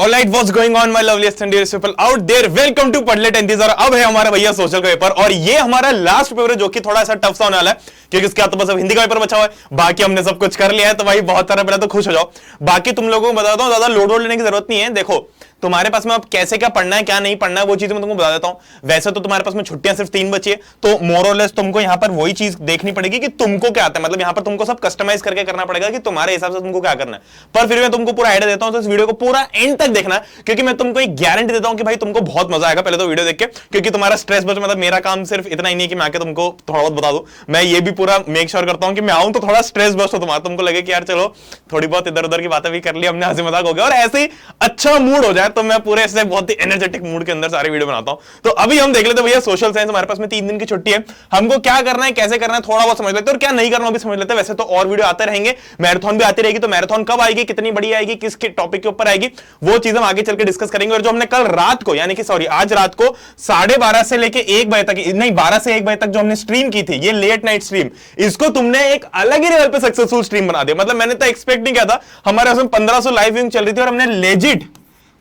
Alright, what's going on, my loveliest and dearest people out there? Welcome to पढ़लेट एंटीज। और अब है हमारा भैया सोशल का पेपर, और ये हमारा लास्ट पेपर है जो कि थोड़ा सा टफ सा होने वाला है, क्योंकि इसके बाद तो बस अब हिंदी का पेपर बचा हुआ है। बाकी हमने सब कुछ कर लिया है, तो भाई बहुत सारा, पहले तो खुश हो जाओ। बाकी तुम लोगों को बताता हूँ, ज्यादा लोड लेने की जरूरत नहीं है। देखो तुम्हारे पास में अब कैसे क्या पढ़ना है, क्या नहीं पढ़ना है, वो चीजें मैं तुमको बता देता हूं। वैसे तो तुम्हारे पास में छुट्टियां सिर्फ 3 बची है, तो मोर और लेस तुमको यहां पर वही चीज देखनी पड़ेगी कि तुमको क्या आता है। मतलब यहां पर तुमको सब कस्टमाइज करके करना पड़ेगा कि तुम्हारे हिसाब से तुमको क्या करना है। पर फिर मैं तुमको पूरा आइडिया देता हूं, तो इस वीडियो को पूरा एंड तक देखना, क्योंकि मैं तुमको एक गारंटी देता हूं कि भाई तुमको बहुत मजा आएगा पहले तो वीडियो देख के, क्योंकि तुम्हारा स्ट्रेस बच। मतलब मेरा काम सिर्फ इतना ही नहीं कि मैं आके तुमको थोड़ा बहुत बता दूं, मैं ये भी पूरा मेक श्योर करता हूं कि मैं आऊं तो थोड़ा स्ट्रेस बस्ट हो तुम्हारा, तुमको लगे कि यार चलो थोड़ी बहुत इधर उधर की बातें भी कर ली हमने, हंसी मजाक हो गया, और ऐसे ही अच्छा मूड हो जाए। तो मैं पूरे ऐसे बहुत ही एनर्जेटिक मूड के अंदर सारे वीडियो बनाता हूं। तो अभी हम देख लेते हैं भैया सोशल साइंस। हमारे पास में 3 दिन की छुट्टी है, हमको क्या करना है, कैसे करना है, थोड़ा बहुत समझ लेते हैं, और क्या नहीं करना भी समझ लेते हैं। वैसे तो और वीडियो आते रहेंगे, मैराथन भी आती रहेगी, तो मैराथन कब आएगी, कितनी बड़ी आएगी, किस टॉपिक के ऊपर आएगी, वो चीज हम आगे चल के डिस्कस करेंगे। और जो हमने कल रात को, यानी कि सॉरी आज रात को 12:30 से लेके 1 बजे तक, नहीं 12 से 1 बजे तक जो हमने स्ट्रीम की थी, ये लेट नाइट स्ट्रीम, इसको तुमने एक अलग ही लेवल पे सक्सेसफुल स्ट्रीम बना दिया। मतलब मैंने तो एक्सपेक्ट नहीं किया था। हमारे उसमें 1500 लाइव व्यूइंग चल रही थी, और हमने लेजिट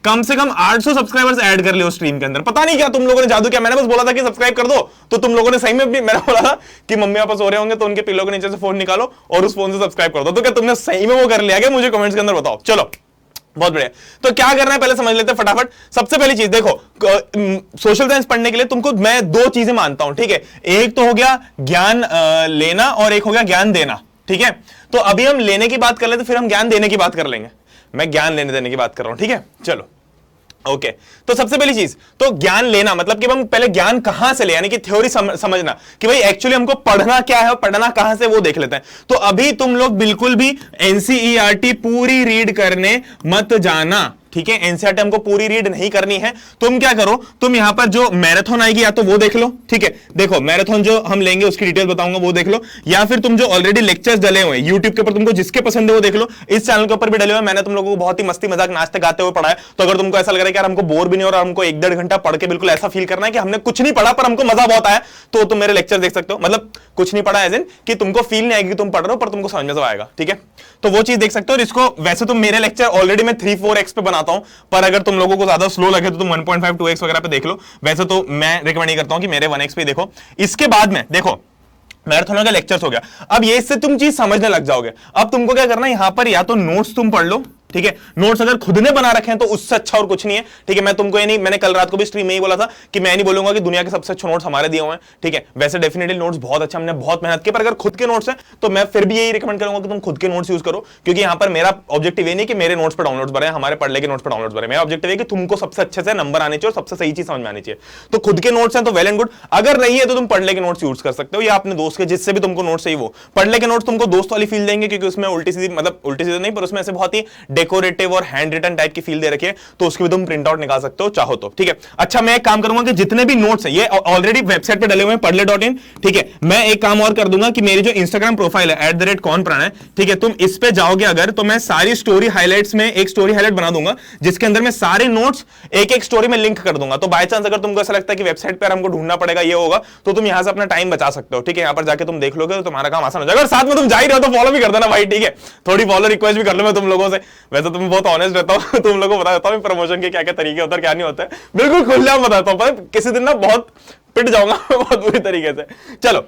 कम से कम 800 सब्सक्राइबर्स ऐड कर लिए उस स्ट्रीम के अंदर। पता नहीं क्या तुम लोगों ने जादू किया। मैंने बस बोला था कि सब्सक्राइब कर दो, तो तुम लोगों ने सही में भी, मैंने बोला था कि मम्मी पापा सो रहे होंगे तो उनके पिलो के नीचे से फोन निकालो और उस फोन से सब्सक्राइब कर दो। तो क्या तुमने सही में वो कर लिया क्या? मुझे कमेंट्स के अंदर बताओ। चलो बहुत बढ़िया। तो क्या करना है पहले समझ लेते हैं फटाफट। सबसे पहली चीज देखो, सोशल साइंस पढ़ने के लिए तुमको मैं 2 चीजें मानता हूं, ठीक है। एक तो हो गया ज्ञान लेना, और एक हो गया ज्ञान देना, ठीक है। तो अभी हम लेने की बात कर लेते, फिर हम ज्ञान देने की बात कर लेंगे। मैं ज्ञान लेने देने की बात कर रहा हूं, ठीक है। चलो ओके तो सबसे पहली चीज तो ज्ञान लेना, मतलब कि हम पहले ज्ञान कहां से ले, यानी कि थ्योरी समझना कि भाई एक्चुअली हमको पढ़ना क्या है और पढ़ना कहां से, वो देख लेते हैं। तो अभी तुम लोग बिल्कुल भी एनसीईआरटी पूरी रीड करने मत जाना, ठीक है। एनसीईआरटी हमको पूरी रीड नहीं करनी है। तुम क्या करो, तुम यहां पर जो मैराथन आएगी या तो वो देख लो, ठीक है। देखो मैराथन जो हम लेंगे उसकी डिटेल बताऊंगा, वो देख लो, या फिर तुम जो ऑलरेडी लेक्चर्स डले हुए यूट्यूब के ऊपर, तुमको जिसके पसंद है वो देख लो। इस चैनल के ऊपर भी डले हुए, मैंने तुम लोगों को बहुत ही मस्ती मजाक नाचते गाते हुए पढ़ाया। तो अगर तुमको ऐसा लग रहा है कि यार हमको बोर भी नहीं हो रहा, हमको 1-1.5 घंटा पढ़ के बिल्कुल ऐसा फील करना है कि हमने कुछ नहीं पढ़ा पर हमको मजा बहुत आया, तो तुम मेरे लेक्चर देख सकते हो। मतलब कुछ नहीं पढ़ा एज इन कि तुमको फील नहीं आएगी कि तुम पढ़ रहे हो, पर तुमको समझ में आएगा, ठीक है। तो वो चीज देख सकते हो। इसको वैसे तो मेरे लेक्चर ऑलरेडी मैं 3-4x पे बनाता हूं, पर अगर तुम लोगों को ज्यादा स्लो लगे तो तुम 1.5-2x वगैरह पे देख लो। वैसे तो मैं रिकमेंड नहीं करता हूं कि मेरे 1x पे देखो। इसके बाद में देखो मैराथन का लेक्चर्स हो गया, अब ये इससे तुम चीज समझने लग जाओगे। अब तुमको क्या करना है, यहां पर या तो नोट्स तुम पढ़ लो, ठीक है। नोट्स अगर खुद ने बना रखे हैं तो उससे अच्छा और कुछ नहीं है, ठीक है। मैं तुमको ये नहीं, मैंने कल रात को भी स्ट्रीम में ही बोला था कि मैं नहीं बोलूंगा कि दुनिया के सबसे अच्छे नोट्स हमारे दिए हुए हैं, ठीक है। वैसे डेफिनेटली नोट्स बहुत अच्छे, हमने बहुत मेहनत की, पर अगर खुद के नोट्स हैं तो मैं फिर भी यही रिकमेंड करूंगा कि तुम खुद के नोट्स यूज करो, क्योंकि यहां पर मेरा ऑब्जेक्टिव ये नहीं कि मेरे नोट्स पर डाउनलोड्स बने, हमारे पढ़ने के नोट्स पर डाउनलोड्स बने। मेरा ऑब्जेक्टिव है कि तुमको सबसे अच्छे से नंबर आने चाहिए और सबसे सही चीज समझ में आनी चाहिए। तो खुद के नोट्स हैं तो वेल एंड गुड, अगर नहीं है तो तुम पढ़ने के नोट्स यूज कर सकते हो, या अपने दोस्त के जिससे भी तुमको नोट्स चाहिए वो। पढ़ने के नोट्स तुमको दोस्त वाली फील देंगे, क्योंकि उसमें उल्टी सीधी, मतलब उल्टी सीधी नहीं, पर उसमें ऐसे बहुत ही डेकोरेटिव और हैंड रिटन टाइप की फील दे रखी है, तो उसकी भी तुम प्रिंट आउट निकाल सकते हो चाहो तो, ठीक है। अच्छा मैं एक काम करूंगा कि जितने भी नोट्स हैं ये ऑलरेडी वेबसाइट पे डले हुए हैं पढ़ले.in, ठीक है। मैं एक काम और कर दूंगा कि मेरी जो इंस्टाग्राम प्रोफाइल है @कौन है, ठीक है, तुम इस पे जाओगे अगर, तो मैं सारी स्टोरी हाइलाइट्स में एक स्टोरी हाइलाइट बना दूंगा, जिसके अंदर मैं सारे नोट्स एक स्टोरी में लिंक कर दूंगा। तो बाय चांस अगर तुमको ऐसा लगता है कि वेबसाइट पर हमको ढूंढना पड़ेगा, ये होगा, तो तुम यहां से अपना टाइम बचा सकते हो, ठीक है। यहां पर जाके तुम देख लोगे तो तुम्हारा काम आसान हो जाएगा। और साथ में तुम जा ही रहे हो तो फॉलो भी कर देना भाई, ठीक है। थोड़ी फॉलो रिक्वेस्ट भी कर लो मैं तुम लोगों से, वैसे तुम बहुत ऑनेस्ट रहता हूं, तुम लोगों को बता देता हूं प्रमोशन के क्या क्या तरीके होते हैं, क्या नहीं होता है, बिल्कुल खुलेआम बताता हूं। पर किसी दिन ना बहुत पिट जाऊंगा बहुत बुरी तरीके से। चलो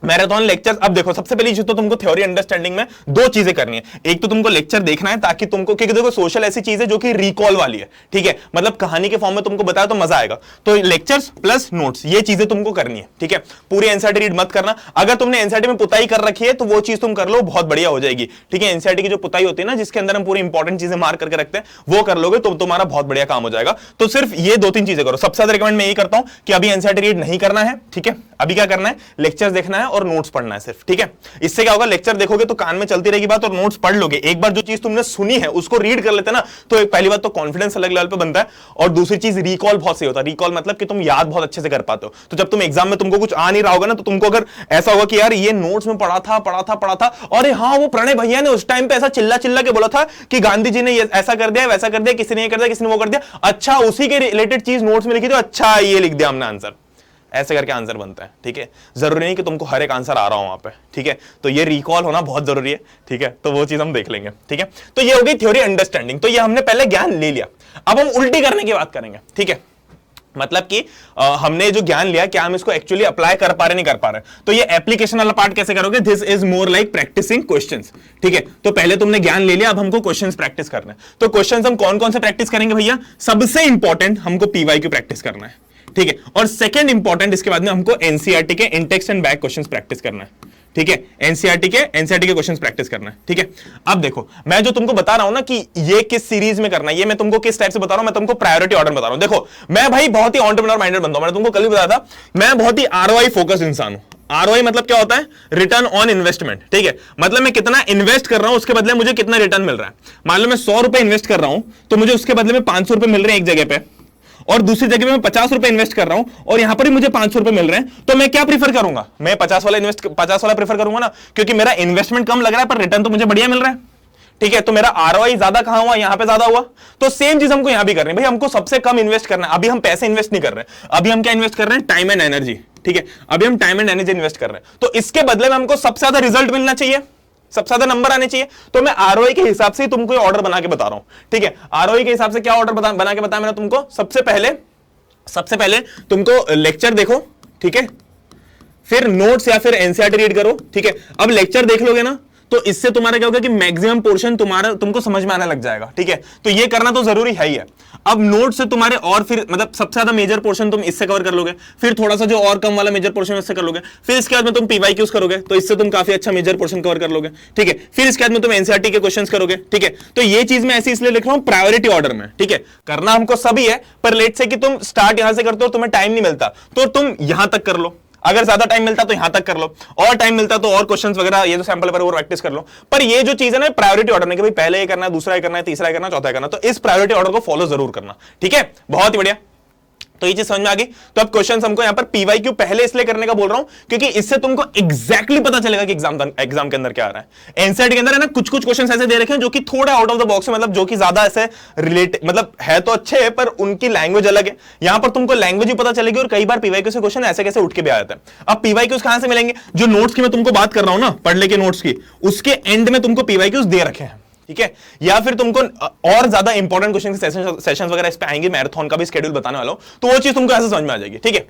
मैराथन लेक्चर्स, अब देखो सबसे पहली चीज तो तुमको थ्योरी अंडरस्टैंडिंग में 2 चीजें करनी है। एक तो तुमको लेक्चर देखना है, ताकि तुमको, क्योंकि देखो सोशल ऐसी चीज है जो कि रिकॉल वाली है, ठीक है। मतलब कहानी के फॉर्म में तुमको बताया तो मजा आएगा। तो लेक्चर्स प्लस नोट्स, ये चीजें तुमको करनी है, ठीक है। पूरी एनसीईआरटी रीड मत करना। अगर तुमने एनसीईआरटी में पुताई कर रखी है तो वो चीज तुम कर लो, बहुत बढ़िया हो जाएगी, ठीक है। एनसीईआरटी की जो पुताई होती है ना, जिसके अंदर हम पूरी इंपॉर्टेंट चीजें मार्क करके रखते हैं, वो कर लोगे तो तुम्हारा बहुत बढ़िया काम हो जाएगा। तो सिर्फ ये 2-3 चीजें करो। सबसे ज्यादा रिकमेंड मैं यही करता हूं कि अभी एनसीईआरटी रीड नहीं करना है, ठीक है। अभी क्या करना है, लेक्चर्स देखना है और नोट्स पढ़ना है सिर्फ, ठीक है। इससे क्या होगा, लेक्चर देखोगे तो कान में चलती रहेगी बात, और नोट्स पढ़ लोगे। एक बार जो चीज तुमने सुनी है उसको रीड कर लेते ना, तो एक पहली बात तो कॉन्फिडेंस अलग लेवल पे बनता है, और दूसरी चीज रिकॉल बहुत सही होता है। रिकॉल मतलब कि तुम याद बहुत अच्छे से कर पाते हो। तो जब तुम एग्जाम में तुमको कुछ आ नहीं रहा होगा ना, तो तुमको अगर ऐसा होगा कि यार ये नोट्स में पढ़ा था, और हाँ वो प्रणय भैया ने उस टाइम पे ऐसा चिल्ला चिल्ला के बोला था कि गांधी जी ने ऐसा कर दिया, वैसा कर दिया, किसी ने ये कर दिया, किसी ने वो कर दिया, अच्छा उसी के रिलेटेड चीज नोट्स में लिखी, तो अच्छा ये लिख दिया हमने आंसर। ऐसे करके आंसर बनता है, ठीक है। जरूरी नहीं कि तुमको हर एक आंसर आ रहा हो वहां पे, ठीक है। तो ये रिकॉल होना बहुत जरूरी है, ठीक है। तो वो चीज हम देख लेंगे, ठीक है। तो ये हो गई थ्योरी अंडरस्टैंडिंग। तो ये हमने पहले ज्ञान ले लिया, अब हम उल्टी करने की बात करेंगे, ठीक है। मतलब कि हमने जो ज्ञान लिया, क्या हम इसको एक्चुअली अप्लाई कर पा रहे नहीं कर पा रहे। तो ये एप्लीकेशन वाला पार्ट कैसे करोगे? This is more like practising questions, ठीक है। तो पहले तुमने ज्ञान ले लिया, अब हमको क्वेश्चंस प्रैक्टिस करना है। तो क्वेश्चंस हम कौन कौन से प्रैक्टिस करेंगे भैया? सबसे इंपॉर्टेंट हमको पीवाईक्यू प्रैक्टिस करना है, ठीक है। और सेकंड इंपॉर्टेंट, इसके बाद में हमको एनसीईआरटी के in-text and back questions practice करना है, ठीक है। एनसीईआरटी के क्वेश्चंस प्रैक्टिस करना है, ठीक है। अब देखो, मैं जो तुमको बता रहा हूं ना कि ये किस सीरीज में करना है, ये मैं तुमको किस टाइप से बता रहा हूं, मैं तुमको प्रायोरिटी ऑर्डर बता रहा हूं। देखो, मैं भाई बहुत ही एंटरप्रेन्योर माइंडेड बंदा हूं, मैंने तुमको कल भी बताया था, मैं बहुत ही आरओआई फोकस्ड इंसान हूं। आरओआई मतलब क्या होता है? रिटर्न ऑन इन्वेस्टमेंट, ठीक है। मतलब मैं कितना इन्वेस्ट कर रहा हूं, उसके बदले मुझे कितना रिटर्न मिल रहा है। मान लो मैं 100 रुपए इन्वेस्ट कर रहा हूं, तो मुझे उसके बदले में 500 रुपए मिल रहे हैं एक जगह पे, और दूसरी जगह में मैं 50 रुपए इन्वेस्ट कर रहा हूं और यहां पर भी मुझे 500 रुपए मिल रहे हैं। तो मैं क्या प्रीफर करूंगा? मैं 50 वाला प्रीफर करूंगा ना, क्योंकि मेरा इन्वेस्टमेंट कम लग रहा है पर रिटर्न तो मुझे बढ़िया मिल रहा है, ठीक है। तो मेरा आरओआई ज्यादा कहां हुआ? यहां पे ज्यादा हुआ। तो सेम चीज हमको यहां भी करनी है भाई, हमको सबसे कम इन्वेस्ट करना है। अभी हम पैसे इन्वेस्ट नहीं कर रहे हैं, अभी हम क्या इन्वेस्ट कर रहे हैं? टाइम एंड एनर्जी, ठीक है। अभी हम टाइम एंड एनर्जी इन्वेस्ट कर रहे हैं। तो इसके बदले में हमको सबसे ज्यादा रिजल्ट मिलना चाहिए, सबसे ज्यादा नंबर आने चाहिए। तो मैं आरओआई के हिसाब से तुमको ऑर्डर बना के बता रहा हूं, ठीक है। आरओआई के हिसाब से क्या ऑर्डर बना के बताया मैंने तुमको? सबसे पहले तुमको लेक्चर देखो, ठीक है। फिर नोट्स या फिर एनसीईआरटी रीड करो, ठीक है। अब लेक्चर देख लोगे ना, तो इससे तुम्हारा क्या होगा कि मैक्सिमम पोर्शन तुमको समझ में आने लग जाएगा, ठीक है। तो ये करना तो जरूरी है ही है। अब नोट से तुम्हारे और फिर मतलब सबसे ज्यादा मेजर पोर्शन तुम इससे कवर कर लोगे, फिर थोड़ा सा जो और कम वाला मेजर पोर्शन इससे कर लोगे, फिर इसके बाद में तुम पीवाईक्यूज करोगे, तो इससे तुम काफी अच्छा मेजर पोर्शन कवर कर लोगे, ठीक है। फिर इसके बाद में तुम एनसीईआरटी के क्वेश्चंस करोगे, ठीक है। तो ये चीज मैं ऐसे इसलिए लिख रहा हूं प्रायोरिटी ऑर्डर में, ठीक है। करना हमको सभी है, पर लेट से कि तुम स्टार्ट यहां से करते हो, तुम्हें टाइम नहीं मिलता, तो तुम यहां तक कर लो। अगर ज्यादा टाइम मिलता तो यहां तक कर लो, और टाइम मिलता तो और क्वेश्चंस वगैरह ये जो सैंपल पर वो प्रैक्टिस कर लो। पर ये जो चीज है ना प्रायोरिटी ऑर्डर में, कि भाई पहले ये करना है, दूसरा ये करना है, तीसरा ये करना है, चौथा ये करना, तो इस प्रायोरिटी ऑर्डर को फॉलो जरूर करना, ठीक है। बहुत ही बढ़िया, तो ये चीज समझ में आ गई। तो अब क्वेश्चंस हमको यहां पर पीवाईक्यू पहले इसलिए करने का बोल रहा हूं क्योंकि इससे तुमको एग्जैक्टली पता चलेगा कि एग्जाम के अंदर क्या आ रहा है। एनसीईआरटी के अंदर है ना कुछ क्वेश्चंस ऐसे दे रखे हैं जो कि थोड़ा आउट ऑफ द बॉक्स है, मतलब जो कि ज्यादा ऐसे रिलेट मतलब है तो अच्छे है, पर उनकी लैंग्वेज अलग है। यहां पर तुमको लैंग्वेज भी पता चलेगी, और कई बार पीवाईक्यू से क्वेश्चन ऐसे कैसे उठ के भी आ जाता है। अब पीवाईक्यूज कहां से मिलेंगे? जो नोट्स की मैं तुमको बात कर रहा हूं ना, पढ़ने के नोट्स की, उसके एंड में तुमको पीवाईक्यूज दे रखे हैं, ठीक है। या फिर तुमको और ज्यादा इंपॉर्टेंट क्वेश्चन के सेशंस वगैरह इस पे आएंगे, मैराथन का भी शेड्यूल बताने वाला हूं, तो वो चीज तुमको ऐसे समझ में आ जाएगी, ठीक है।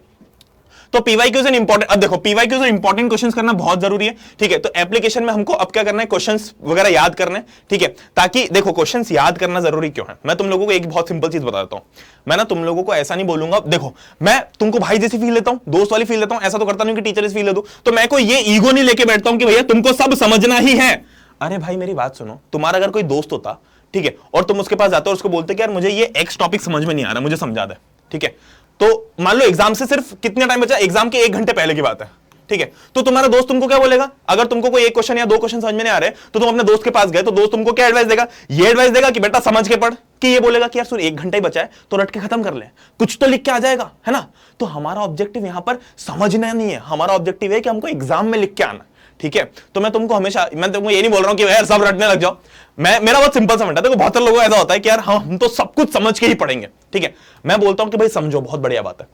तो पीवाईक्यूज एंड इंपॉर्टेंट, अब देखो पीवाईक्यूज और इंपॉर्टेंट क्वेश्चंस करना बहुत जरूरी है, ठीक है। तो एप्लीकेशन में हमको अब क्या करना है? क्वेश्चंस वगैरह याद करना है, ठीक है। ताकि देखो क्वेश्चंस याद करना जरूरी क्यों है, मैं तुम लोगों को एक बहुत सिंपल चीज बता देता हूं। मैं ना तुम लोगों को ऐसा नहीं बोलूंगा, देखो मैं तुमको भाई जैसी फील लेता हूं, दोस्त वाली फील लेता हूं, ऐसा तो करता नहीं कि टीचर जैसी फील ले दूं। तो मैं कोई ये ईगो नहीं लेके बैठता हूं कि भैया तुमको सब समझना ही है। अरे भाई मेरी बात सुनो, तुम्हारा अगर कोई दोस्त होता, ठीक है, और तुम उसके पास जाते हो और उसको बोलते कि यार मुझे ये एक्स टॉपिक समझ में नहीं आ रहा, मुझे समझा दे, ठीक है। तो मान लो एग्जाम से सिर्फ कितना टाइम बचा, एग्जाम के 1 घंटे पहले की बात है, ठीक है। तो तुम्हारा दोस्त तुमको क्या बोलेगा? अगर तुमको कोई एक क्वेश्चन या 2 क्वेश्चन समझ में नहीं आ रहे, तो तुम अपने दोस्त के पास गए, तो दोस्त तुमको क्या एडवाइस देगा? ये एडवाइस देगा कि बेटा समझ के पढ़, कि ये बोलेगा कि यार सुन 1 घंटा ही बचा है तो रट के खत्म कर ले, कुछ तो लिख के आ जाएगा, है ना। तो हमारा ऑब्जेक्टिव यहां पर समझना नहीं है, हमारा ऑब्जेक्टिव है कि हमको एग्जाम में लिख के आना, ठीक है। तो मैं तुमको हमेशा, मैं तुमको ये नहीं बोल रहा हूं कि यार सब रटने लग जाओ। मेरा बहुत सिंपल समझ है, देखो बहुत लोगों को ऐसा होता है कि यार हम तो सब कुछ समझ के ही पढ़ेंगे, ठीक है। मैं बोलता हूं कि भाई समझो, बहुत बढ़िया बात है,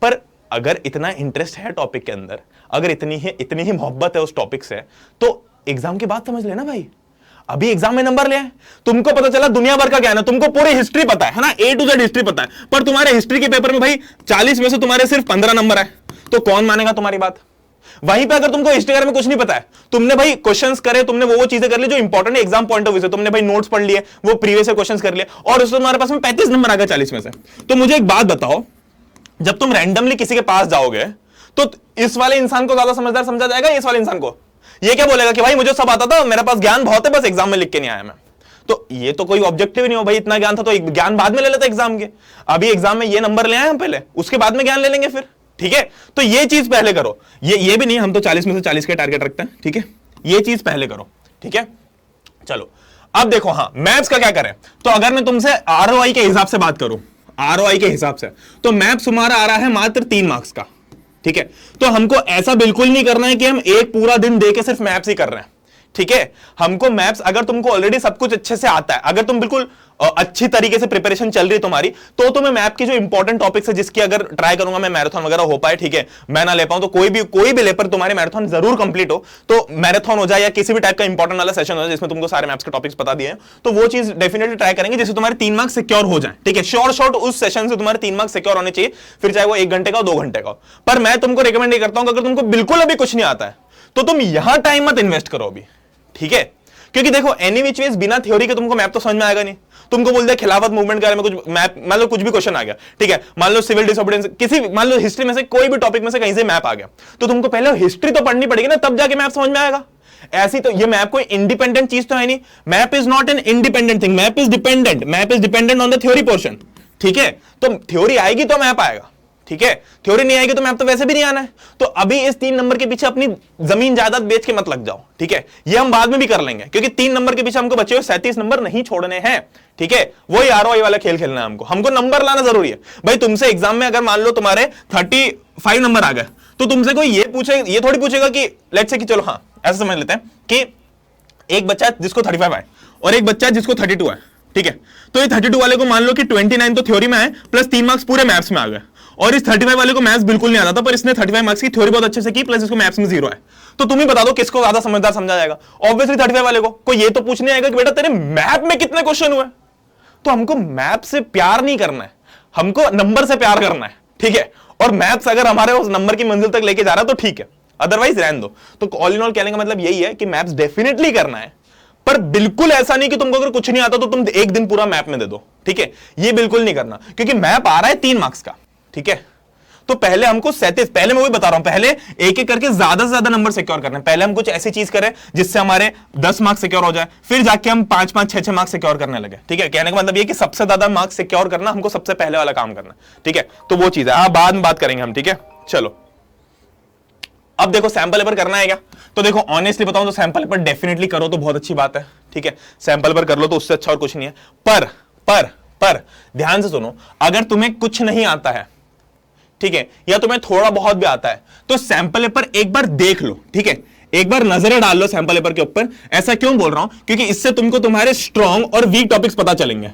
पर अगर इतना इंटरेस्ट है टॉपिक के अंदर, अगर इतनी ही मोहब्बत है उस टॉपिक से, तो एग्जाम के बाद समझ लेना भाई। अभी एग्जाम में नंबर ले, तुमको पता चला दुनिया भर का ज्ञान है, तुमको पूरी हिस्ट्री पता है ना, A to Z हिस्ट्री पता है, पर तुम्हारे हिस्ट्री के पेपर में भाई 40 में से तुम्हारे सिर्फ 15 नंबर है, तो कौन मानेगा तुम्हारी बात? वहीं पे अगर तुमको हिस्ट्री में कुछ नहीं पता है, तुमने भाई क्वेश्चंस करे, तुमने वो चीजें कर ली जो इंपॉर्टेंट है एग्जाम पॉइंट ऑफ व्यू से, तुमने भाई नोट्स पढ़ लिए, वो प्रीवियस क्वेश्चंस कर लिए, और उसमें तुम्हारे पास में 35 नंबर आ गए 40 में से। तो मुझे एक बात बताओ, जब तुम रैंडमली किसी के पास जाओगे, तो इस वाले इंसान को ज्यादा समझदार समझा जाएगा, इस वाले इंसान को? ये क्या बोलेगा कि भाई मुझे सब आता था, मेरे पास ज्ञान बहुत है, बस एग्जाम में लिख के नहीं आया मैं। तो ये तो कोई ऑब्जेक्टिव नहीं हो भाई, इतना ज्ञान था तो ज्ञान बाद में ले लेता एग्जाम के, अभी एग्जाम में ये नंबर ले आए हम पहले, उसके बाद में ज्ञान ले लेंगे फिर, ठीक है। तो ये चीज पहले करो, ये भी नहीं हम तो 40 में से 40 के टारगेट रखते हैं, ठीक है। ये चीज पहले करो, ठीक है। चलो अब देखो, हाँ मैथ्स का क्या करें? तो अगर मैं तुमसे आरओआई के हिसाब से बात करूं, आरओआई के हिसाब से, तो मैथ्स हमारा आ रहा है मात्र 3 मार्क्स का, ठीक है। तो हमको ऐसा बिल्कुल नहीं करना है कि हम एक पूरा दिन दे के सिर्फ मैथ्स ही कर रहे हैं, ठीक है, हमको मैप्स, अगर तुमको ऑलरेडी सब कुछ अच्छे से आता है, अगर तुम बिल्कुल अच्छी तरीके से प्रिपरेशन चल रही है तुम्हारी, तो मैं मैप की जो इंपॉर्टेंट टॉपिक्स है जिसकी अगर ट्राई करूंगा मैं मैराथन वगैरह हो पाए, ठीक है, मैं ना ले पाऊं तो कोई भी ले पर तुम्हारी मैराथन जरूर कंप्लीट हो, तो मैराथन हो जाए या किसी भी टाइप का इंपॉर्टेंट वाला सेशन हो जाए जिसमें तुमको सारे मैप्स के टॉपिक्स बता दिए हैं, तो वो चीज डेफिनेटली ट्राई करेंगे जिससे तुम्हारे 3 मार्क्स सिक्योर हो जाए। ठीक है, शॉर्ट उस सेशन से तुम्हारे 3 मार्क्स सिक्योर होने चाहिए, फिर चाहे वो 1 घंटे का 2 घंटे का। पर मैं तुमको रिकमेंड नहीं करता हूं, अगर तुमको बिल्कुल अभी कुछ नहीं आता है तो तुम यहां टाइम मत इन्वेस्ट करो अभी। ठीक है, क्योंकि देखो एनी विच वेज बिना थ्योरी के तुमको मैप तो समझ में आएगा नहीं। तुमको बोल दिया खिलाफत मूवमेंट के बारे में कुछ मैप, मान लो कुछ भी क्वेश्चन आ गया, ठीक है, मान लो सिविल डिसोबीडियंस, किसी मान लो हिस्ट्री में से कोई भी टॉपिक में से कहीं से मैप आ गया, तो तुमको पहले हिस्ट्री तो पढ़नी पड़ेगी ना, तब जाके मैप समझ में आएगा। ऐसी तो ये मैप कोई इंडिपेंडेंट चीज तो है नहीं, map is not an independent thing, map is dependent on the theory portion. ठीक है, तो थ्योरी आएगी तो मैप आएगा। ठीक है, थ्योरी नहीं आएगी तो मैप तो वैसे भी नहीं आना है। तो अभी इस 3 नंबर के पीछे अपनी जमीन जायदाद बेच के मत लग जाओ। ठीक है, ये हम बाद में भी कर लेंगे, क्योंकि 3 नंबर के पीछे हमको बचे हुए 37 नंबर नहीं छोड़ने हैं। ठीक है, वही आरओआई वाला खेल खेलना है हमको नंबर लाना जरूरी है भाई। तुमसे एग्जाम में अगर मान लो तुम्हारे 35 नंबर आ गए, तो तुमसे कोई ये थोड़ी पूछेगा कि लेट्स से कि चलो हाँ ऐसा समझ लेते हैं कि एक बच्चा जिसको 35 आए और एक बच्चा जिसको 32 है। ठीक है, तो ये 32 वाले को मान लो कि 29 तो थ्योरी में आए प्लस 3 मार्क्स पूरे मैथ्स में आ गए, और इस 35 वाले को मैथ्स बिल्कुल नहीं आता था, पर इसने 35 मार्क्स की थ्योरी बहुत अच्छे से की, प्लस इसको मैथ्स में 0 है। तो तुम ही बता दो किसको ज्यादा समझदार समझा जाएगा। ऑब्वियसली 35 वाले को। कोई ये तो पूछने आएगा कि बेटा तेरे मैप में कितने क्वेश्चन हुए। तो हमको मैप से प्यार नहीं करना है, हमको नंबर से प्यार करना है। ठीक है, और मैथ्स अगर हमारे उस नंबर की मंजिल तक लेके जा रहा है तो ठीक है, अदरवाइज रहने दो। तो ऑल इन ऑल कहने का मतलब यही है कि मैथ्स डेफिनेटली करना है, पर बिल्कुल ऐसा नहीं कि तुमको अगर कुछ नहीं आता तो तुम एक दिन पूरा मैप में दे दो। ठीक है, ये बिल्कुल नहीं करना, क्योंकि मैप आ रहा है 3 मार्क्स का। ठीक है, तो पहले हमको 37, पहले मैं वही बता रहा हूं, पहले एक एक करके ज्यादा से ज्यादा नंबर सिक्योर करना है। पहले हम कुछ ऐसी चीज करें जिससे हमारे 10 मार्क्स सिक्योर हो जाए, फिर जाके हम 5-5, 6-6 मार्क्स सिक्योर करने लगे। ठीक है, कहने का मतलब ये कि सबसे ज्यादा मार्क्स सिक्योर करना हमको सबसे पहले वाला काम करना। ठीक है, तो वो चीज है, बाद में बात करेंगे हम। ठीक है, चलो अब देखो सैंपल पेपर करना है क्या? तो देखो ऑनेस्टली बताऊं तो सैंपल पेपर डेफिनेटली करो तो बहुत अच्छी बात है। ठीक है, सैंपल पेपर कर लो तो उससे अच्छा और कुछ नहीं है। पर ध्यान से सुनो, अगर तुम्हें कुछ नहीं आता है, ठीक है, या तुम्हें थोड़ा बहुत भी आता है, तो सैंपल पेपर एक बार देख लो। ठीक है, एक बार नजरें डाल लो सैंपल पेपर के ऊपर। ऐसा क्यों बोल रहा हूं? क्योंकि इससे तुमको तुम्हारे स्ट्रॉन्ग और वीक टॉपिक्स पता चलेंगे।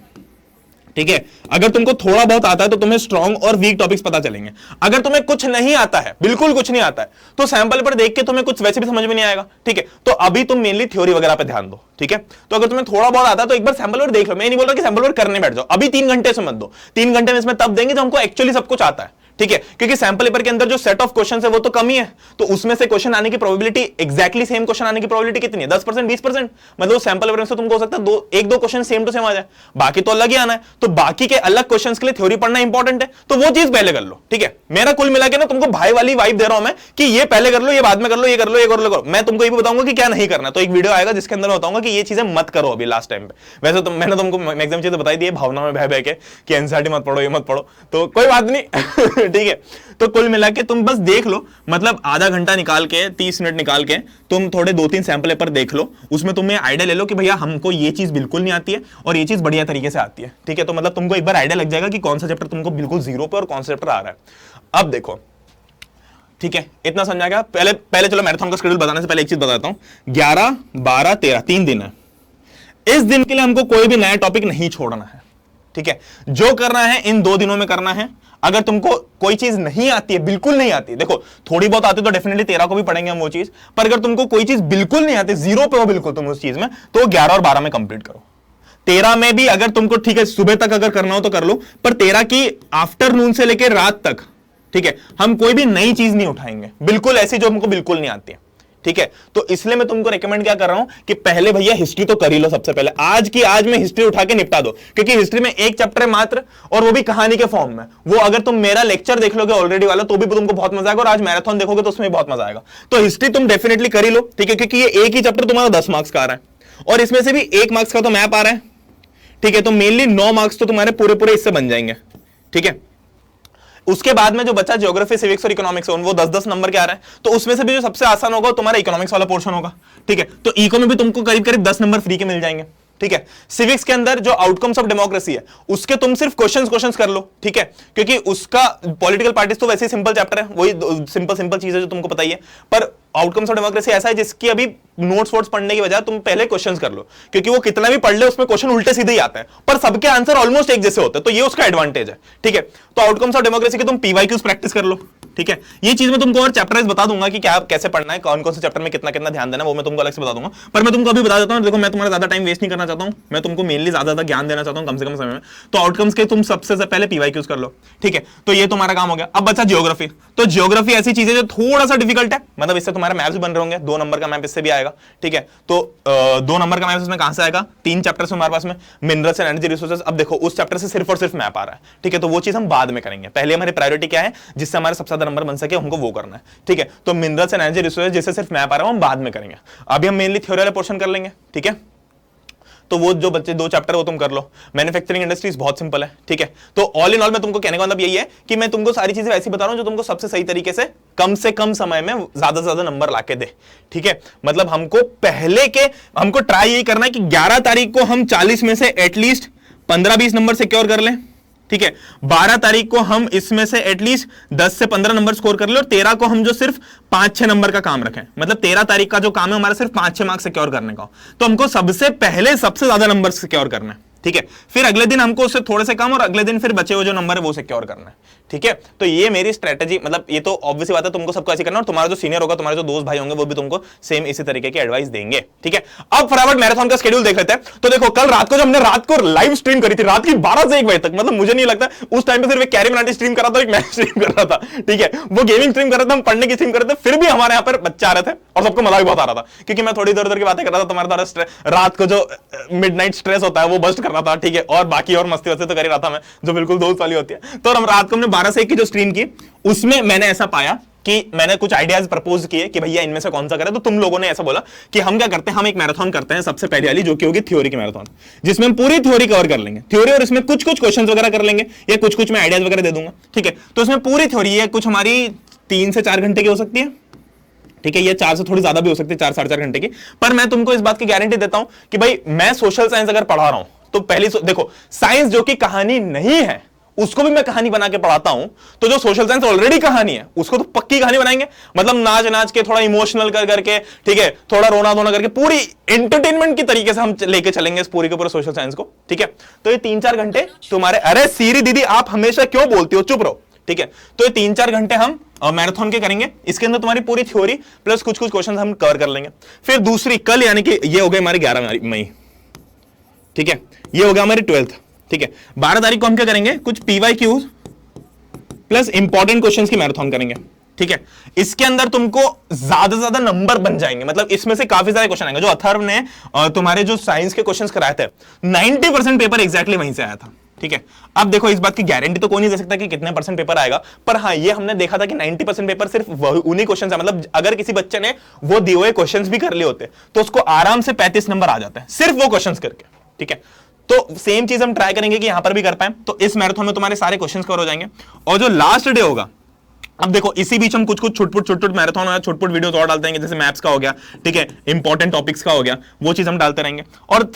ठीक है, अगर तुमको थोड़ा बहुत आता है तो तुम्हें स्ट्रॉन्ग और वीक टॉपिक्स पता चलेंगे। अगर तुम्हें कुछ नहीं आता है, बिल्कुल कुछ नहीं आता है, तो सैंपल पर देख के तुम्हें कुछ वैसे भी समझ में नहीं आएगा। ठीक है, तो अभी तुम मेनली थ्योरी वगैरह पे ध्यान दो। ठीक है, तो अगर तुम्हें थोड़ा बहुत आता है तो एक बार सैंपल पर देख लो। मैं नहीं बोल रहा कि सैंपल पर करने बैठ जाओ, अभी 3 घंटे से मत दो। 3 घंटे में इसमें तब देंगे जब हमको एक्चुअली सब कुछ आता है। ठीक है, क्योंकि सैंपल पेपर के अंदर जो सेट ऑफ क्वेश्चंस है वो तो कम ही है, तो उसमें से क्वेश्चन आने की प्रोबेबिलिटी, एग्जैक्टली सेम क्वेश्चन आने की प्रोबेबिलिटी कितनी है? 10%, 20%। मतलब सैंपल पेपर में से तुमको हो सकता है 1-2 क्वेश्चन सेम टू सेम आ जाए, बाकी तो अलग ही आना है। तो बाकी के अलग क्वेश्चंस के लिए थ्योरी पढ़ना इंपॉर्टेंट है, तो वो चीज पहले कर लो। ठीक है, मेरा कुल मिला के ना तुमको भाई वाली वाइब दे रहा हूं मैं कि ये पहले कर लो, ये बाद में कर लो, ये कर लो, ये कर लो। मैं तुमको ये भी बताऊंगा कि क्या नहीं करना, तो एक वीडियो आएगा जिसके अंदर बताऊंगा कि ये चीजें मत करो अभी लास्ट टाइम पे। वैसे तो मैंने तुमको मैक्सिमम चीजें बताई दी है, भावना में बह के कि एनसीईआरटी मत पढ़ो, ये मत पढ़ो, तो कोई बात नहीं। ठीक है, तो कुल मिला के तुम बस देख लो, मतलब आधा घंटा निकाल के, 30 मिनट निकाल के तुम थोड़े 2-3 सैंपल पेपर देख लो, उसमें तुम्हें आइडिया ले लो कि भैया हमको ये चीज बिल्कुल नहीं आती है और ये चीज बढ़िया तरीके से आती है। ठीक है, तो मतलब तुमको एक बार आइडिया लग जाएगा कि कौन सा चैप्टर तुमको बिल्कुल 0 पे और कौन सा चैप्टर आ रहा है। अब देखो, ठीक है, इतना समझा गया। पहले चलो मैराथन का शेड्यूल बताने से पहले एक चीज बताता हूं। 11, 12, 13 3 दिन है। इस दिन के लिए हमको कोई भी नया टॉपिक नहीं छोड़ना है। ठीक है, जो करना है इन 2 दिनों में करना है। अगर तुमको कोई चीज नहीं आती है, बिल्कुल नहीं आती, देखो थोड़ी बहुत आती तो डेफिनेटली 13 को भी पढ़ेंगे हम वो चीज, पर अगर तुमको कोई चीज बिल्कुल नहीं आती, 0 पे हो बिल्कुल तुम उस चीज में, तो 11 और 12 में कंप्लीट करो। 13 में भी अगर तुमको ठीक है सुबह तक अगर करना हो तो कर लो, पर 13 की आफ्टरनून से लेकर रात तक, ठीक है, हम कोई भी नई चीज नहीं उठाएंगे, बिल्कुल ऐसी जो हमको बिल्कुल नहीं आती है। ठीक है, तो इसलिए मैं तुमको रेकमेंड क्या कर रहा हूं कि पहले भैया हिस्ट्री तो कर ही लो सबसे पहले। आज में हिस्ट्री उठा के निपटा दो, क्योंकि हिस्ट्री में एक चैप्टर है मात्र, और वो भी कहानी के फॉर्म में। वो अगर तुम मेरा लेक्चर देख लोगे ऑलरेडी वाला तो भी तुमको बहुत मजा आएगा, और आज मैराथन देखोगे तो उसमें बहुत मजा आएगा। तो हिस्ट्री तुम डेफिनेटली कर ही लो। ठीक है, क्योंकि ये एक ही चैप्टर तुम्हारा 10 मार्क्स का आ रहा है, और इसमें से भी 1 मार्क्स का तो मैप आ रहा है। ठीक है, तो मेनली 9 मार्क्स तो तुम्हारे पूरे इससे बन जाएंगे। ठीक है, उसके बाद में जो बचा ज्योग्राफी, सिविक्स और इकोनॉमिक्स, वो 10-10 नंबर के आ रहे हैं, तो उसमें से भी जो सबसे आसान होगा तुम्हारा इकोनॉमिक्स वाला पोर्शन होगा। ठीक है, तो इको में भी तुमको करीब 10 नंबर फ्री के मिल जाएंगे। ठीक है। सिविक्स के अंदर जो आउटकम्स ऑफ डेमोक्रेसी है उसके तुम सिर्फ क्वेश्चंस कर लो, ठीक है, क्योंकि उसका पॉलिटिकल पार्टीज तो वैसे ही सिंपल चैप्टर है, वही सिंपल चीज है जो तुमको पता ही है। पर आउटकम्स ऑफ डेमोक्रेसी ऐसा है जिसकी अभी नोट्स वोट्स पढ़ने की बजाय तुम पहले क्वेश्चंस कर लो, क्योंकि वो कितना भी पढ़ ले उसमें क्वेश्चन उल्टे सीधे ही आते हैं, पर सबके आंसर ऑलमोस्ट एक जैसे होते हैं, तो ये उसका एडवांटेज है, ठीक है। तो आउटकम्स ऑफ डेमोक्रेसी के तुम पीवाईक्यूज प्रैक्टिस कर लो, ठीक है। ये चीज मैं तुमको और चैप्टर बता दूंगा कि क्या कैसे पढ़ना है, कौन कौन से चैप्टर में कितना कितना ध्यान देना, वो मैं तुमको अलग से बता दूंगा। पर मैं तुमको अभी बता देता हूं, देखो मैं तुम्हारा ज्यादा टाइम वेस्ट नहीं करना चाहता हूं, मैं तुमको मेनली ज्यादा ज्ञान देना चाहता हूं कम से कम समय में। तो आउटकम्स के तुम सबसे पहले पीवाईक्यूज कर लो, ठीक है। तो ये तुम्हारा काम हो गया। अब बचा ज्योग्राफी। तो ज्योग्राफी ऐसी चीज है जो थोड़ा सा डिफिकल्ट है, मतलब इससे तुम्हारे मैप्स बन रहे होंगे, 2 नंबर का मैप इससे भी आएगा, ठीक है। तो 2 नंबर का मैप इसमें कहां से आएगा, 3 चैप्टर्स हमारे पास में, मिनरल्स एंड एनर्जी रिसोर्सेज। अब देखो उस चैप्टर से सिर्फ और सिर्फ मैप आ रहा है, ठीक है, तो वो चीज हम बाद में करेंगे। पहले हमारी प्रायोरिटी क्या है, जिससे हमारे सबसे ज्यादा नंबर बन सके हमको वो करना है, ठीक है। तो मिनरल्स एंड एनर्जी रिसोर्सेज जिससे सिर्फ मैप आ रहा है हम बाद में करेंगे, अभी हम मेनली थ्योरी वाले पोर्शन कर लेंगे, ठीक है। तो वो जो बच्चे 2 चैप्टर वो तुम कर लो। मैन्युफैक्चरिंग इंडस्ट्रीज बहुत सिंपल है, ठीक है। तो ऑल इन ऑल मैं तुमको कहने का मतलब यही है कि मैं तुमको सारी चीजें ऐसी बता रहा हूं जो तुमको सबसे सही तरीके से कम समय में ज्यादा से ज्यादा नंबर लाके दे, ठीक है। मतलब हमको ट्राई यही करना है कि 11 तारीख को हम 40 में से एटलीस्ट 15-20 नंबर सिक्योर कर लें, ठीक है। 12 तारीख को हम इसमें से एटलीस्ट 10 से 15 नंबर स्कोर कर ले, और 13 को हम जो सिर्फ 5-6 नंबर का काम रखें, मतलब 13 तारीख का जो काम है हमारा सिर्फ 5-6 मार्क्स सिक्योर करने का, तो हमको सबसे पहले सबसे ज्यादा नंबर सिक्योर करना है, ठीक है। फिर अगले दिन हमको उससे थोड़े से कम, और अगले दिन फिर बचे हुए जो नंबर है वो सिक्योर करना है, ठीक है। तो ये मेरी स्ट्रेटेजी, मतलब ये तो ऑब्वियस बात है तुमको सबको ऐसे करना, और तुम्हारा जो सीनियर होगा, तुम्हारे जो दोस्त भाई होंगे वो भी तुमको सेम इसी तरीके की एडवाइस देंगे, ठीक है। अब फटाफट मैराथन का शेड्यूल देख लेते हैं। तो देखो कल रात को जो हमने रात को लाइव स्ट्रीम करी थी, रात की 12 से 1 बजे तक, मतलब मुझे नहीं लगता उस टाइम पे सिर्फ एक कैरी मनाटी स्ट्रीम कर रहा था, एक मैं स्ट्रीम कर रहा था, ठीक है। वो गेमिंग स्ट्रीम कर रहा था, हम पढ़ने की स्ट्रीम कर रहे थे, फिर भी हमारे यहाँ पर बच्चे आ रहे थे और सबको मजा भी बहुत आ रहा था, क्योंकि मैं थोड़ी इधर-उधर की बातें कर रहा था, तुम्हारे द्वारा रात को जो मिडनाइट स्ट्रेस होता है वो बस्ट कर रहा था, ठीक है। और बाकी और मस्ती वस्ती तो कर ही रहा था मैं, जो बिल्कुल दोस्त वाली होती है। तो हम रात को हमने 12 से 1 की जो स्ट्रीम की, उसमें मैंने ऐसा पाया कि मैंने कुछ आइडियाज प्रपोज किए कि भैया इनमें से कौन सा करें, तो तुम लोगों ने ऐसा बोला कि हम क्या करते हैं, हम एक मैराथन करते हैं सबसे पहले वाली, जो कि होगी थ्योरी की मैराथन, जिसमें हम पूरी थ्योरी कवर कर लेंगे, थ्योरी, और इसमें कुछ क्वेश्चंस वगैरह कर लेंगे, या कुछ मैं आइडियाज वगैरह दे दूंगा, ठीक है। तो इसमें पूरी थ्योरी है, कुछ हमारी 3 से 4 घंटे की हो सकती है, ठीक है, ये 4 से थोड़ी ज्यादा भी हो सकती है, 4-4.5 घंटे की। पर मैं तुमको इस बात की गारंटी देता हूं कि भाई मैं सोशल साइंस अगर पढ़ा रहा हूं तो पहली देखो, साइंस जो कि कहानी नहीं है उसको भी मैं कहानी बना के पढ़ाता हूं, तो जो सोशल साइंस ऑलरेडी कहानी है उसको तो पक्की कहानी बनाएंगे, मतलब नाच नाच के, थोड़ा इमोशनल कर करके, ठीक है, थोड़ा रोना धोना करके, पूरी एंटरटेनमेंट की तरीके से हम लेके चलेंगे इस पूरी के पूरे सोशल साइंस को, ठीक है। तो ये 3-4 घंटे तुम्हारे, अरे सीरी दीदी आप हमेशा क्यों बोलती हो, चुप रहो, ठीक है। तो ये 3-4 घंटे हम मैराथन के करेंगे, इसके अंदर तुम्हारी पूरी थ्योरी प्लस कुछ क्वेश्चन हम कवर कर लेंगे। फिर दूसरी कल, यानी कि ये हो गए हमारे 11 मई, ठीक है, ये हो गया हमारी 12th, ठीक है। 12 तारीख को हम क्या करेंगे, कुछ पीवाईक्यूज प्लस इंपॉर्टेंट क्वेश्चंस की मैराथन करेंगे, ठीक है। इसके अंदर तुमको ज्यादा से ज्यादा नंबर बन जाएंगे, मतलब इसमें से काफी सारे क्वेश्चन आएंगे। जो अथर्व ने तुम्हारे जो साइंस के क्वेश्चंस कराए थे, 90% पेपर एग्जैक्टली वहीं से आया था, ठीक है। अब देखो इस बात की गारंटी तो कोई नहीं दे सकता कि कितने % पेपर आएगा, पर हाँ ये हमने देखा था कि 90% पेपर सिर्फ उन्हीं क्वेश्चन है, मतलब अगर किसी बच्चे ने वो दिए हुए क्वेश्चंस भी कर लिए होते तो उसको आराम से 35 नंबर आ जाते हैं सिर्फ वो क्वेश्चंस करके, ठीक है। तो सेम चीज हम ट्राई करेंगे कि यहां पर भी कर पाए, तो इस मैराथन में तुम्हारे सारे क्वेश्चंस कवर हो जाएंगे। और जो लास्ट डे होगा, अब देखो इसी बीच हम कुछ छुटपुट मैराथन और छुटपुट वीडियोस और डालते रहेंगे, जैसे मैप्स का हो गया, ठीक है, इंपॉर्टेंट टॉपिक्स का हो गया, वो चीज हम डालते रहेंगे। और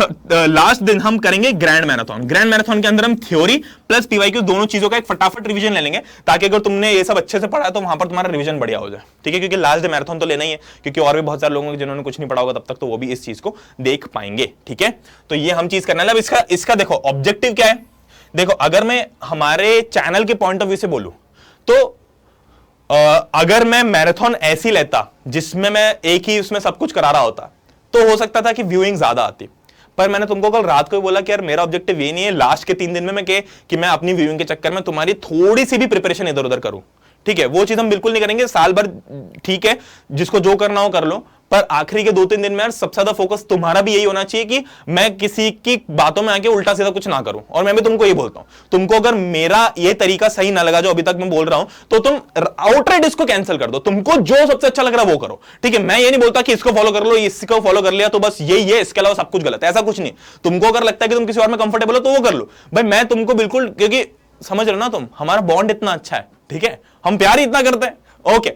लास्ट दिन हम करेंगे ग्रैंड मैराथन। ग्रैंड मैराथन के अंदर हम थ्योरी प्लस पीवाईक्यू दोनों चीजों का एक फटाफट रिवीजन ले लेंगे, ताकि अगर तुमने ये सब अच्छे से पढ़ा है तो वहां पर तुम्हारा रिवीजन बढ़िया हो जाए, ठीक है। क्योंकि लास्ट डे मैराथन तो लेना ही है, क्योंकि और भी बहुत सारे लोग जिन्होंने कुछ नहीं पढ़ा होगा तब तक, तो वो भी इस चीज को देख पाएंगे, ठीक है। तो ये हम चीज करना है। अब इसका देखो ऑब्जेक्टिव क्या है। देखो अगर मैं हमारे चैनल के पॉइंट ऑफ व्यू से बोलूं तो अगर मैं मैराथन ऐसी लेता जिसमें मैं एक ही उसमें सब कुछ करा रहा होता, तो हो सकता था कि व्यूइंग ज्यादा आती। पर मैंने तुमको कल रात को बोला कि यार मेरा ऑब्जेक्टिव ये नहीं है लास्ट के 3 दिन में मैं कि मैं अपनी व्यूइंग के चक्कर में तुम्हारी थोड़ी सी भी प्रिपरेशन इधर उधर करूं, ठीक है। वो चीज हम बिल्कुल नहीं करेंगे। साल भर ठीक है, जिसको जो करना हो कर लो, पर आखिरी के 2-3 दिन में यार सबसे ज्यादा फोकस तुम्हारा भी यही होना चाहिए कि मैं किसी की बातों में आके उल्टा सीधा कुछ ना करूं। और मैं भी तुमको ये बोलता हूं, तुमको अगर मेरा ये तरीका सही ना लगा जो अभी तक मैं बोल रहा हूं, तो तुम आउटराइट इसको कैंसिल कर दो। तुमको जो सबसे अच्छा लग रहा है वो करो, ठीक है। मैं ये नहीं बोलता कि इसको फॉलो कर लो, इसको फॉलो कर लिया तो बस यही है, इसके अलावा सब कुछ गलत है, ऐसा कुछ नहीं। तुमको अगर लगता है कि तुम किसी और में कंफर्टेबल हो तो वो कर लो भाई। मैं तुमको बिल्कुल, क्योंकि समझ रहे हो ना तुम, हमारा बॉन्ड इतना अच्छा है, ठीक है, हम प्यार ही इतना करते हैं, ओके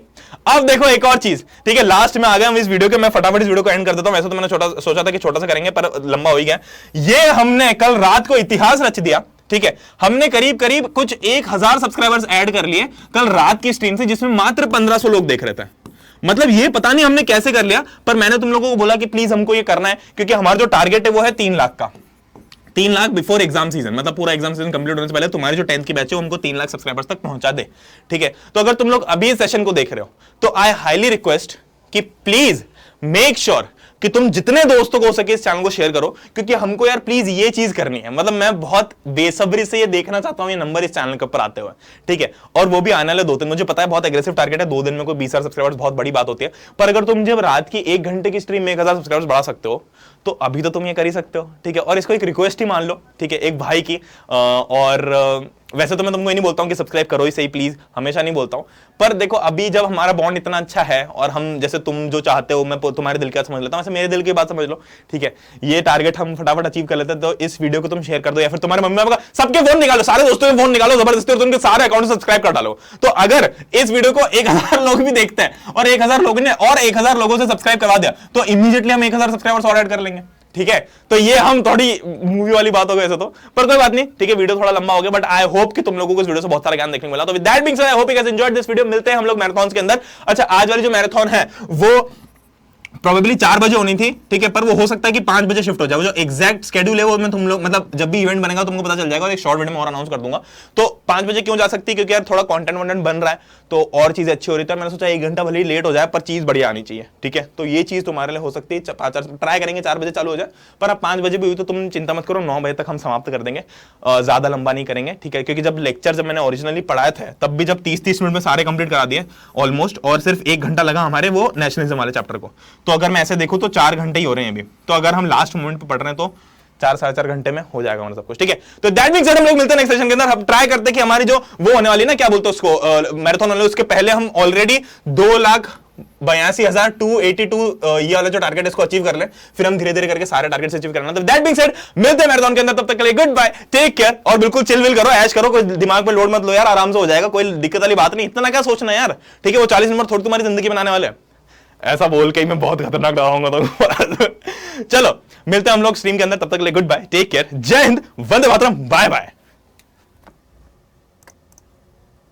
अब देखो एक और चीज, ठीक है, लास्ट में आ गए हम इस वीडियो के, मैं फटाफट इस वीडियो को एंड कर देता हूं। वैसे तो मैंने सोचा था कि छोटा सा करेंगे पर लंबा हो ही गया। ये हमने कल रात को इतिहास रच दिया, ठीक है। हमने करीब करीब कुछ 1000 सब्सक्राइबर्स ऐड कर लिए कल रात की स्ट्रीम से, जिसमें मात्र 1500 लोग देख रहे थे। मतलब ये पता नहीं हमने कैसे कर लिया, पर मैंने तुम लोगों को बोला कि प्लीज हमको ये करना है, क्योंकि हमारा जो टारगेट है वो है 3 लाख का। 3 लाख बिफोर एग्जाम सीजन, मतलब पूरा एग्जाम सीजन कंप्लीट होने से पहले तुम्हारे जो 10th की बैच है उनको 3 लाख सब्सक्राइबर्स तक पहुंचा दे, ठीक है। तो अगर तुम लोग अभी इस सेशन को देख रहे हो तो आई हाईली रिक्वेस्ट कि प्लीज मेक श्योर कि तुम जितने दोस्तों को हो सके इस चैनल को शेयर करो, क्योंकि हमको यार प्लीज ये चीज करनी है। मतलब मैं बहुत बेसब्री से ये देखना चाहता हूं ये नंबर इस चैनल के ऊपर आते हुए, ठीक है। और वो भी आने वाले 2 दिन, मुझे पता है बहुत एग्रेसिव टारगेट है, 2 दिन में कोई 20,000 सब्सक्राइबर्स बहुत बड़ी बात होती है, पर अगर तुम जब रात की 1 घंटे की स्ट्रीम में 1000 सब्सक्राइबर्स बढ़ा सकते हो तो अभी तो तुम ये कर ही सकते हो, ठीक है। और इसको एक रिक्वेस्ट ही मान लो, ठीक है, एक भाई की। और वैसे तो मैं तुमको ये नहीं बोलता हूं कि सब्सक्राइब करो ही सही, प्लीज, हमेशा नहीं बोलता हूं, पर देखो अभी जब हमारा बॉन्ड इतना अच्छा है और हम जैसे तुम जो चाहते हो मैं तुम्हारे दिल की बात समझ लेता हूं, वैसे मेरे दिल की बात समझ लो, ठीक है। ये टारगेट हम फटाफट अचीव कर लेते हैं, तो इस वीडियो को तुम शेयर कर दो, या फिर तुम्हारे मम्मी पापा का सबके फोन निकालो, सारे दोस्तों के फोन निकालो जबरदस्ती और उनके सारे अकाउंट सब्सक्राइब कर डालो। तो अगर इस वीडियो को 1000 लोग भी देखते हैं और 1000 लोगों ने और 1000 लोगों से सब्सक्राइब करवा दिया तो इमीडिएटली हम 1000 सब्सक्राइबर्स और ऐड कर लेंगे, ठीक है। तो ये हम थोड़ी मूवी वाली बात हो गई ऐसे तो, पर कोई बात नहीं, ठीक है। वीडियो थोड़ा लंबा हो गया, बट आई होप कि तुम लोगों को इस वीडियो से बहुत सारा ज्ञान देखने को मिला। तो with that being said, I hope you guys enjoyed this video. मिलते हैं हम लोग मैराथन के अंदर। अच्छा, आज वाली जो मैराथन है वो प्रोबेबली 4 बजे होनी थी, ठीक है, पर वो हो सकता है कि 5 बजे शिफ्ट हो जाए। वो जो एग्जैक्ट शेड्यूल है वो मैं तुम लोग, मतलब जब भी इवेंट बनेगा तुमको पता चल जाएगा और एक शॉर्ट वीडियो में और अनाउंस कर दूंगा। तो 5 बजे क्यों जा सकती है, क्योंकि यार थोड़ा कंटेंट वंटेंट बन रहा है तो और चीजें अच्छी हो रही है। मैंने सोचा 1 घंटा भले ही लेट हो जाए पर चीज बढ़िया आनी चाहिए, ठीक है। तो ये चीज तुम्हारे लिए हो सकती है। ट्राई करेंगे 4 बजे चालू हो जाए, पर अब 5 बजे भी हुई तो तुम चिंता मत करो, 9 बजे तक हम समाप्त कर देंगे, ज्यादा लंबा नहीं करेंगे, ठीक है। क्योंकि जब लेक्चर जब मैंने ओरिजिनली पढ़ाए थे तब भी जब 30-30 मिनट में सारे कंप्लीट करा दिए ऑलमोस्ट, और सिर्फ 1 घंटा लगा हमारे वो नेशनलिज्म वाले चैप्टर को। तो अगर मैं ऐसे देखूं तो 4 घंटे ही हो रहे हैं अभी। तो अगर हम लास्ट मोमेंट पे पढ़ रहे हैं तो 4-4.5 घंटे में हो जाएगा हमारा सब कुछ, ठीक है। तो दैट बीइंग सेड, हम लोग मिलते हैं नेक्स्ट सेशन के अंदर। हम ट्राई करते हैं कि हमारी जो वो होने वाली है ना, क्या बोलते हैं उसको, मैराथन वाले, उसके पहले हम ऑलरेडी 2,82,282 ये वाला जो टारगेट है इसको अचीव कर ले, फिर हम धीरे धीरे करके सारे टारगेट्स अचीव करना। तो दैट बीइंग सेड, मिलते हैं मैराथन के अंदर, तब तक के लिए गुड बाय, टेक केयर, और बिल्कुल चिल विल करो, ऐश करो, कोई दिमाग पे लोड मत लो यार, आराम से हो जाएगा, कोई दिक्कत वाली बात नहीं, इतना क्या सोचना यार, ठीक है। वो 40 नंबर थोड़ी तुम्हारी जिंदगी बनाने वाले, ऐसा बोल के ही मैं बहुत खतरनाक रहा हूंगा तो चलो मिलते हैं हम लोग स्ट्रीम के अंदर, तब तक के लिए गुड बाय, टेक केयर, जय हिंद, वंदे मातरम, बाय बाय।